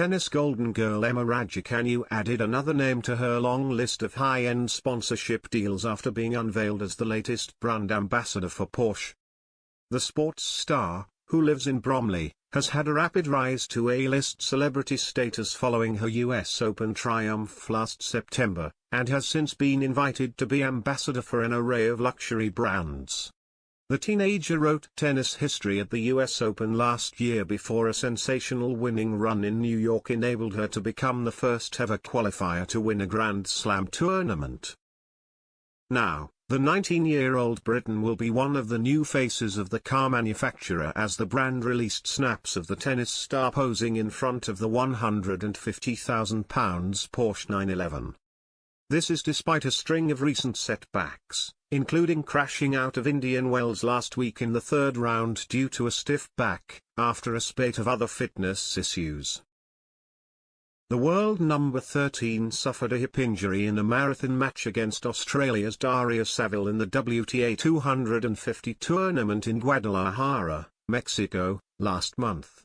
tennis golden girl Emma Raducanu added another name to her long list of high-end sponsorship deals after being unveiled as the latest brand ambassador for Porsche. The sports star, who lives in Bromley, has had a rapid rise to A-list celebrity status following her US Open triumph last September, and has since been invited to be ambassador for an array of luxury brands. The teenager wrote tennis history at the US Open last year before a sensational winning run in New York enabled her to become the first ever qualifier to win a Grand Slam tournament. Now, the 19-year-old Briton will be one of the new faces of the car manufacturer as the brand released snaps of the tennis star posing in front of the £150,000 Porsche 911. This is despite a string of recent setbacks, including crashing out of Indian Wells last week in the third round due to a stiff back, after a spate of other fitness issues. The world number 13 suffered a hip injury in a marathon match against Australia's Daria Saville in the WTA 250 tournament in Guadalajara, Mexico, last month.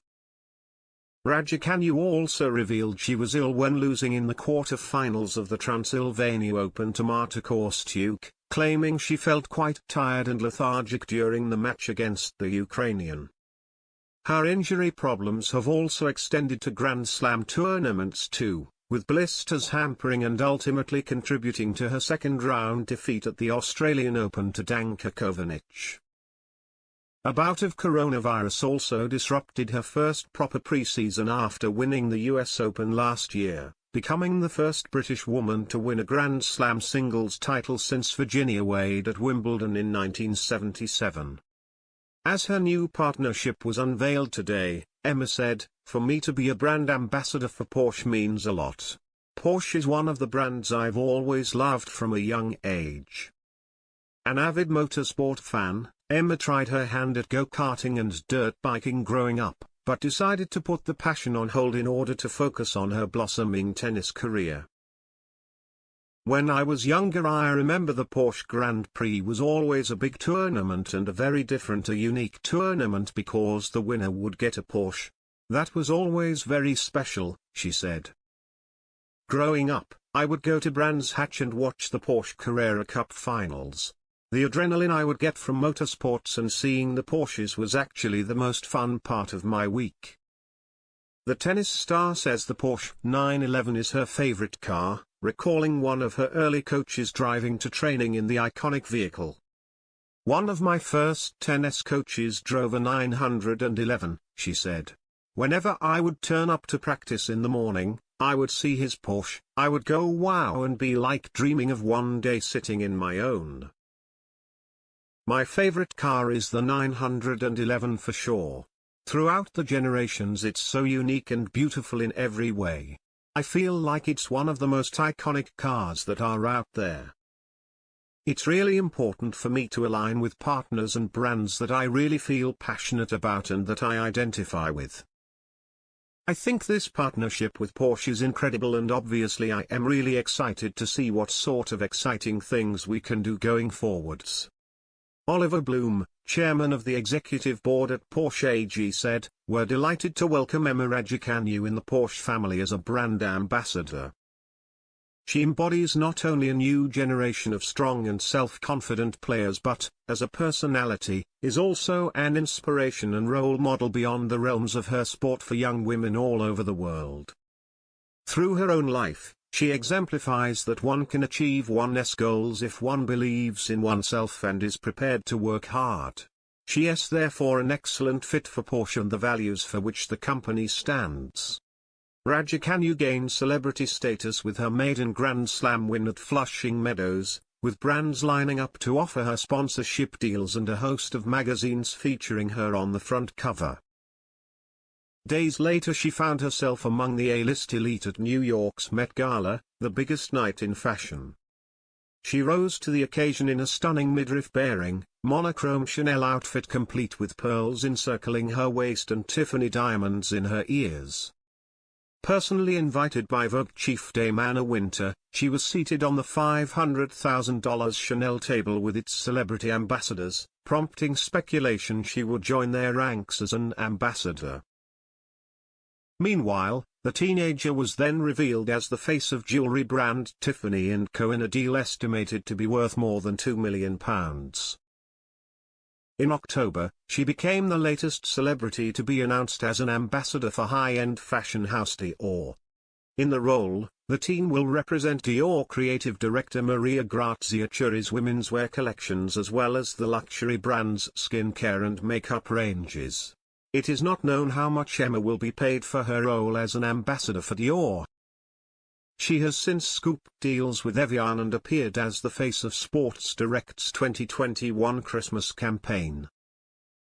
Raducanu also revealed she was ill when losing in the quarter-finals of the Transylvania Open to Marta Kostyuk, claiming she felt quite tired and lethargic during the match against the Ukrainian. Her injury problems have also extended to Grand Slam tournaments too, with blisters hampering and ultimately contributing to her second-round defeat at the Australian Open to Danka Kovanic. A bout of coronavirus also disrupted her first proper pre-season after winning the US Open last year, becoming the first British woman to win a Grand Slam singles title since Virginia Wade at Wimbledon in 1977. As her new partnership was unveiled today, Emma said, "For me to be a brand ambassador for Porsche means a lot. Porsche is one of the brands I've always loved from a young age." An avid motorsport fan, Emma tried her hand at go-karting and dirt biking growing up, but decided to put the passion on hold in order to focus on her blossoming tennis career. "When I was younger, I remember the Porsche Grand Prix was always a big tournament and a very different, a unique tournament because the winner would get a Porsche. That was always very special," she said. "Growing up, I would go to Brands Hatch and watch the Porsche Carrera Cup finals. The adrenaline I would get from motorsports and seeing the Porsches was actually the most fun part of my week." The tennis star says the Porsche 911 is her favorite car, recalling one of her early coaches driving to training in the iconic vehicle. "One of my first tennis coaches drove a 911, she said. "Whenever I would turn up to practice in the morning, I would see his Porsche, I would go wow and be like dreaming of one day sitting in my own. My favorite car is the 911 for sure. Throughout the generations it's so unique and beautiful in every way. I feel like it's one of the most iconic cars that are out there. It's really important for me to align with partners and brands that I really feel passionate about and that I identify with. I think this partnership with Porsche is incredible and obviously I am really excited to see what sort of exciting things we can do going forwards." Oliver Bloom, chairman of the executive board at Porsche AG, said, "We're delighted to welcome Emma Raducanu in the Porsche family as a brand ambassador. She embodies not only a new generation of strong and self-confident players but, as a personality, is also an inspiration and role model beyond the realms of her sport for young women all over the world. Through her own life, she exemplifies that one can achieve one's goals if one believes in oneself and is prepared to work hard. She is therefore an excellent fit for Porsche and the values for which the company stands." Raducanu gained celebrity status with her maiden Grand Slam win at Flushing Meadows, with brands lining up to offer her sponsorship deals and a host of magazines featuring her on the front cover. Days later she found herself among the A-list elite at New York's Met Gala, the biggest night in fashion. She rose to the occasion in a stunning midriff-bearing, monochrome Chanel outfit complete with pearls encircling her waist and Tiffany diamonds in her ears. Personally invited by Vogue chief dame Anna Wintour, she was seated on the $500,000 Chanel table with its celebrity ambassadors, prompting speculation she would join their ranks as an ambassador. Meanwhile, the teenager was then revealed as the face of jewelry brand Tiffany & Co. in a deal estimated to be worth more than £2 million. In October, she became the latest celebrity to be announced as an ambassador for high-end fashion house Dior. In the role, the teen will represent Dior creative director Maria Grazia Chiuri's women's wear collections as well as the luxury brand's skincare and makeup ranges. It is not known how much Emma will be paid for her role as an ambassador for Dior. She has since scooped deals with Evian and appeared as the face of Sports Direct's 2021 Christmas campaign.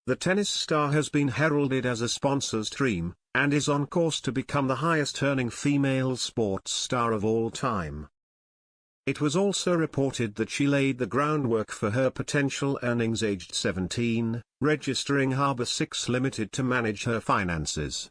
The tennis star has been heralded as a sponsor's dream, and is on course to become the highest-earning female sports star of all time. It was also reported that she laid the groundwork for her potential earnings aged 17, registering Harbour 6 Limited to manage her finances.